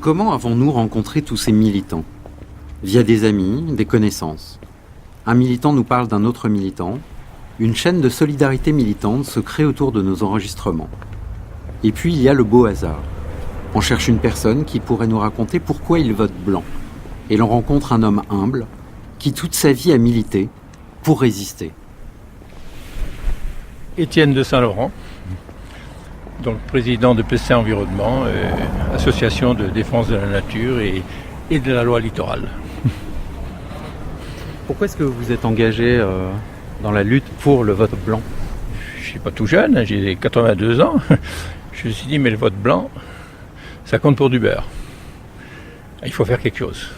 Comment avons-nous rencontré tous ces militants ? Via des amis, des connaissances. Un militant nous parle d'un autre militant. Une chaîne de solidarité militante se crée autour de nos enregistrements. Et puis il y a le beau hasard. On cherche une personne qui pourrait nous raconter pourquoi il vote blanc. Et l'on rencontre un homme humble qui toute sa vie a milité pour résister. Étienne de Saint-Laurent, donc président de PSC Environnement, association de défense de la nature et de la loi littorale. Pourquoi est-ce que vous vous êtes engagé dans la lutte pour le vote blanc ? Je ne suis pas tout jeune, j'ai 82 ans. Je me suis dit, mais le vote blanc, ça compte pour du beurre. Il faut faire quelque chose.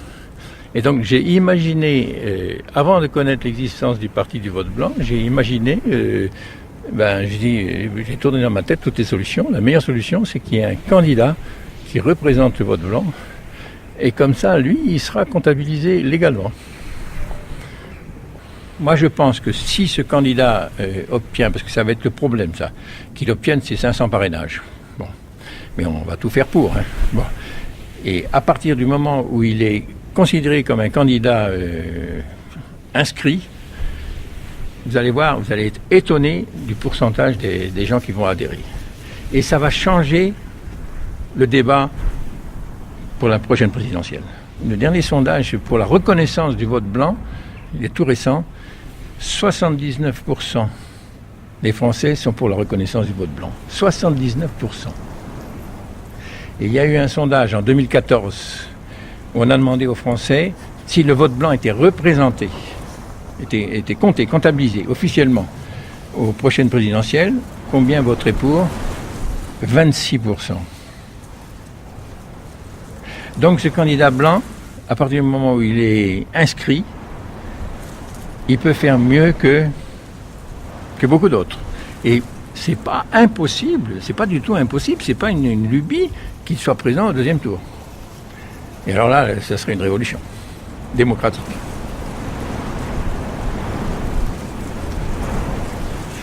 Et donc j'ai imaginé, avant de connaître l'existence du parti du vote blanc, j'ai imaginé, j'ai tourné dans ma tête toutes les solutions. La meilleure solution, c'est qu'il y ait un candidat qui représente le vote blanc. Et comme ça, lui, il sera comptabilisé légalement. Moi, je pense que si ce candidat obtient, parce que ça va être le problème, ça, qu'il obtienne ses 500 parrainages. Bon, mais on va tout faire pour. Hein. Bon. Et à partir du moment où il est considéré comme un candidat inscrit, vous allez voir, vous allez être étonné du pourcentage des gens qui vont adhérer. Et ça va changer le débat pour la prochaine présidentielle. Le dernier sondage pour la reconnaissance du vote blanc, il est tout récent, 79% des Français sont pour la reconnaissance du vote blanc. 79%. Et il y a eu un sondage en 2014 où on a demandé aux Français si le vote blanc était représenté, était compté, comptabilisé officiellement aux prochaines présidentielles, combien voteraient pour ? 26%. Donc ce candidat blanc, à partir du moment où il est inscrit, il peut faire mieux que beaucoup d'autres. Et c'est pas impossible, c'est pas du tout impossible, c'est pas une lubie qu'il soit présent au deuxième tour. Et alors là, ça serait une révolution démocratique.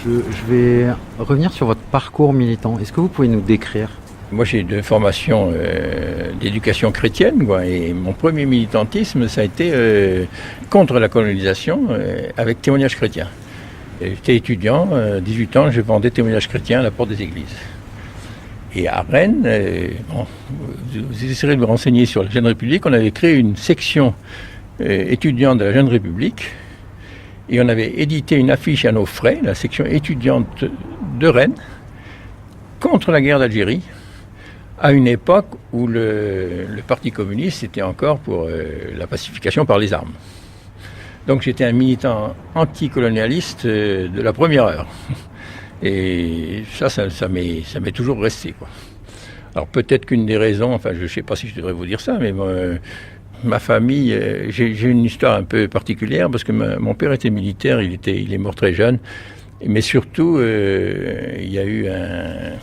Je vais revenir sur votre parcours militant. Est-ce que vous pouvez nous décrire ? Moi, j'ai de formation d'éducation chrétienne, quoi, et mon premier militantisme, ça a été contre la colonisation avec témoignage chrétien. J'étais étudiant, 18 ans, je vendais témoignage chrétien à la porte des églises. Et à Rennes, vous essaierez de me renseigner sur la Jeune République, on avait créé une section étudiante de la Jeune République, et on avait édité une affiche à nos frais, la section étudiante de Rennes, contre la guerre d'Algérie, à une époque où le Parti communiste était encore pour la pacification par les armes. Donc j'étais un militant anticolonialiste de la première heure. Et ça m'est toujours resté, quoi. Alors peut-être qu'une des raisons, enfin je ne sais pas si je devrais vous dire ça, mais ma famille, j'ai une histoire un peu particulière parce que mon père était militaire, il est mort très jeune, mais surtout il y a eu un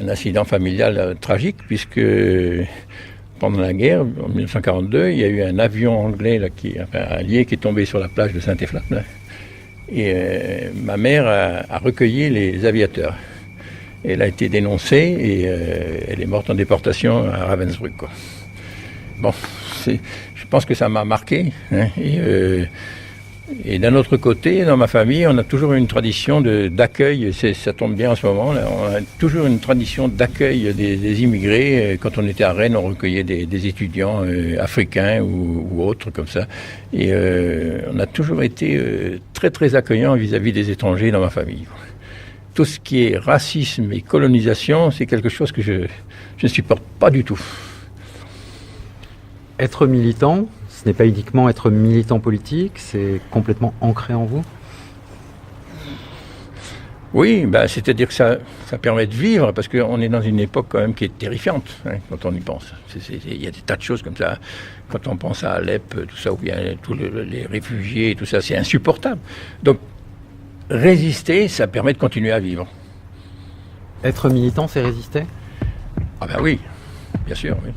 incident familial tragique puisque pendant la guerre, en 1942, il y a eu un avion anglais, allié, qui est tombé sur la plage de Saint-Efflam. Et ma mère a recueilli les aviateurs. Elle a été dénoncée et elle est morte en déportation à Ravensbrück, quoi. Bon, je pense que ça m'a marqué. Hein, et d'un autre côté, dans ma famille, on a toujours eu une tradition d'accueil, ça tombe bien en ce moment, là, on a toujours une tradition d'accueil des immigrés. Quand on était à Rennes, on recueillait des étudiants africains ou autres comme ça. Et on a toujours été très très accueillants vis-à-vis des étrangers dans ma famille. Tout ce qui est racisme et colonisation, c'est quelque chose que je ne supporte pas du tout. Être militant, ce n'est pas uniquement être militant politique, c'est complètement ancré en vous ? Oui, c'est-à-dire que ça permet de vivre, parce qu'on est dans une époque quand même qui est terrifiante, hein, quand on y pense. Il y a des tas de choses comme ça. Quand on pense à Alep, tout ça, où il y a tous les réfugiés, tout ça, c'est insupportable. Donc, résister, ça permet de continuer à vivre. Être militant, c'est résister ? Ah ben oui, bien sûr, oui.